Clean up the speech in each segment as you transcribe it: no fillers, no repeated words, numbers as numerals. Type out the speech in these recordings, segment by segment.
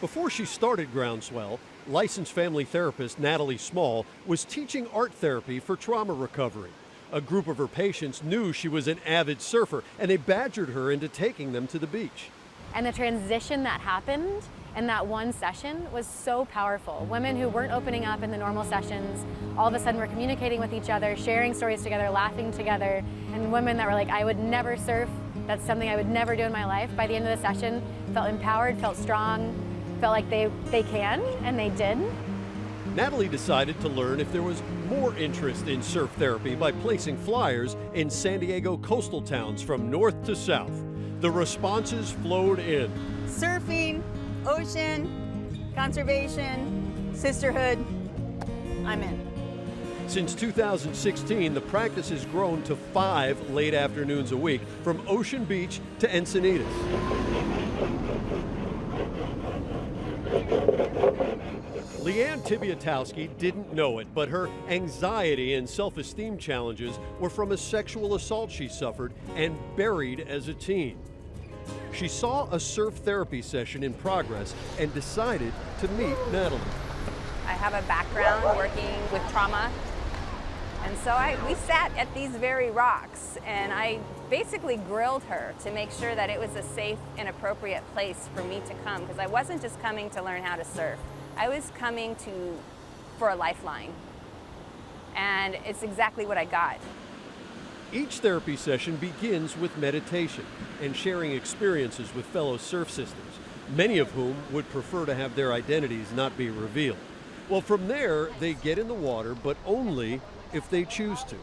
Before she started Groundswell, licensed family therapist Natalie Small was teaching art therapy for trauma recovery. A group of her patients knew she was an avid surfer, and they badgered her into taking them to the beach. And the transition that happened in that one session was so powerful. Women who weren't opening up in the normal sessions, all of a sudden were communicating with each other, sharing stories together, laughing together. And women that were like, I would never surf, that's something I would never do in my life. By the end of the session, felt empowered, felt strong, felt like they can, and they did. Natalie decided to learn if there was more interest in surf therapy by placing flyers in San Diego coastal towns from north to south. The responses flowed in. Surfing, ocean, conservation, sisterhood, I'm in. Since 2016, the practice has grown to 5 late afternoons a week from Ocean Beach to Encinitas. Leanne Tibiatowski didn't know it, but her anxiety and self-esteem challenges were from a sexual assault she suffered and buried as a teen. She saw a surf therapy session in progress and decided to meet Natalie. I have a background working with trauma, and so we sat at these very rocks, and I basically grilled her to make sure that it was a safe and appropriate place for me to come, because I wasn't just coming to learn how to surf. I was coming for a lifeline, and it's exactly what I got. Each therapy session begins with meditation and sharing experiences with fellow surf sisters, many of whom would prefer to have their identities not be revealed. Well, from there, they get in the water, but only if they choose to.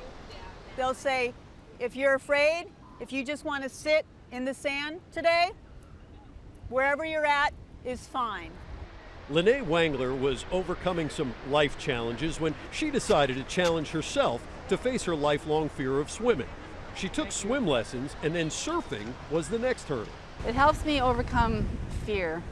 They'll say, if you're afraid, if you just want to sit in the sand today, wherever you're at is fine. Lene Wangler was overcoming some life challenges when she decided to challenge herself to face her lifelong fear of swimming. She took swim lessons, and then surfing was the next hurdle. It helps me overcome fear,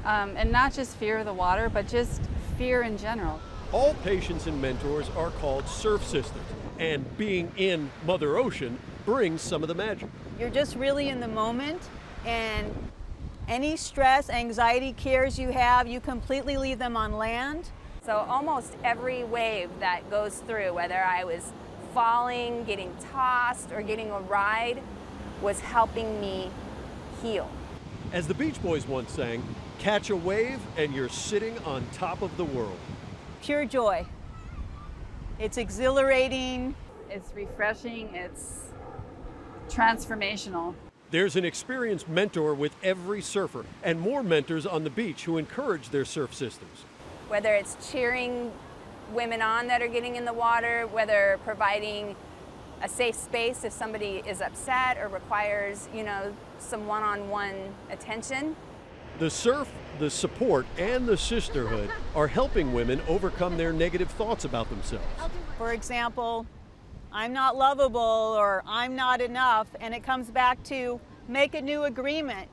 and not just fear of the water, but just fear in general. All patients and mentors are called surf sisters, and being in Mother Ocean brings some of the magic. You're just really in the moment, and any stress, anxiety, cares you have, you completely leave them on land. So almost every wave that goes through, whether I was falling, getting tossed, or getting a ride, was helping me heal. As the Beach Boys once sang, catch a wave and you're sitting on top of the world. Pure joy. It's exhilarating. It's refreshing, it's transformational. There's an experienced mentor with every surfer, and more mentors on the beach who encourage their surf sisters. Whether it's cheering women on that are getting in the water, whether providing a safe space if somebody is upset or requires, some one-on-one attention. The surf, the support, and the sisterhood are helping women overcome their negative thoughts about themselves. For example, I'm not lovable or I'm not enough, and it comes back to make a new agreement.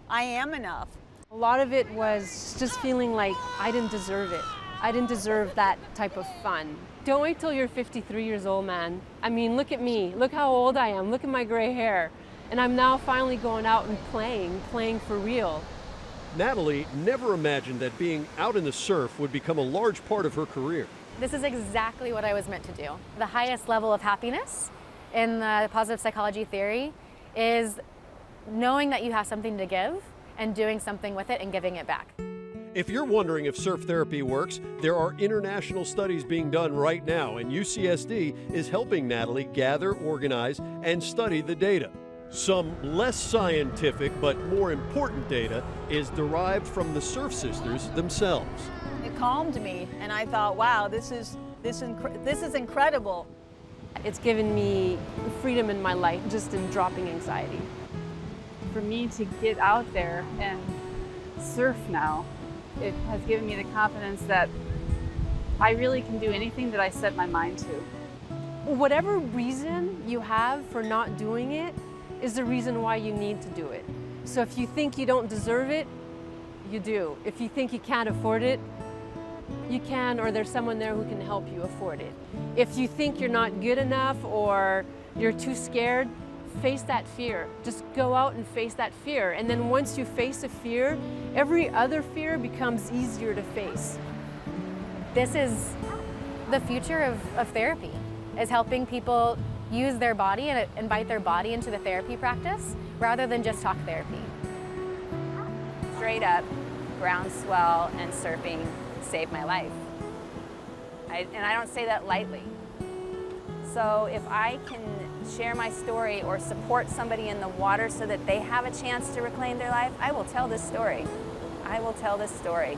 I am enough. A lot of it was just feeling like I didn't deserve it. I didn't deserve that type of fun. Don't wait till you're 53 years old, man. I mean, look at me. Look how old I am. Look at my gray hair. And I'm now finally going out and playing for real. Natalie never imagined that being out in the surf would become a large part of her career. This is exactly what I was meant to do. The highest level of happiness in the positive psychology theory is knowing that you have something to give and doing something with it and giving it back. If you're wondering if surf therapy works, there are international studies being done right now, and UCSD is helping Natalie gather, organize, and study the data. Some less scientific but more important data is derived from the surf sisters themselves. It calmed me, and I thought, wow, this is incredible. It's given me freedom in my life, just in dropping anxiety. For me to get out there and surf now, it has given me the confidence that I really can do anything that I set my mind to. Whatever reason you have for not doing it is the reason why you need to do it. So if you think you don't deserve it, you do. If you think you can't afford it, you can, or there's someone there who can help you afford it. If you think you're not good enough or you're too scared, face that fear. Just go out and face that fear. And then once you face a fear, every other fear becomes easier to face. This is the future of therapy, is helping people use their body and invite their body into the therapy practice rather than just talk therapy. Straight up, groundswell and surfing saved my life. And I don't say that lightly. So if I can share my story or support somebody in the water so that they have a chance to reclaim their life, I will tell this story. I will tell this story.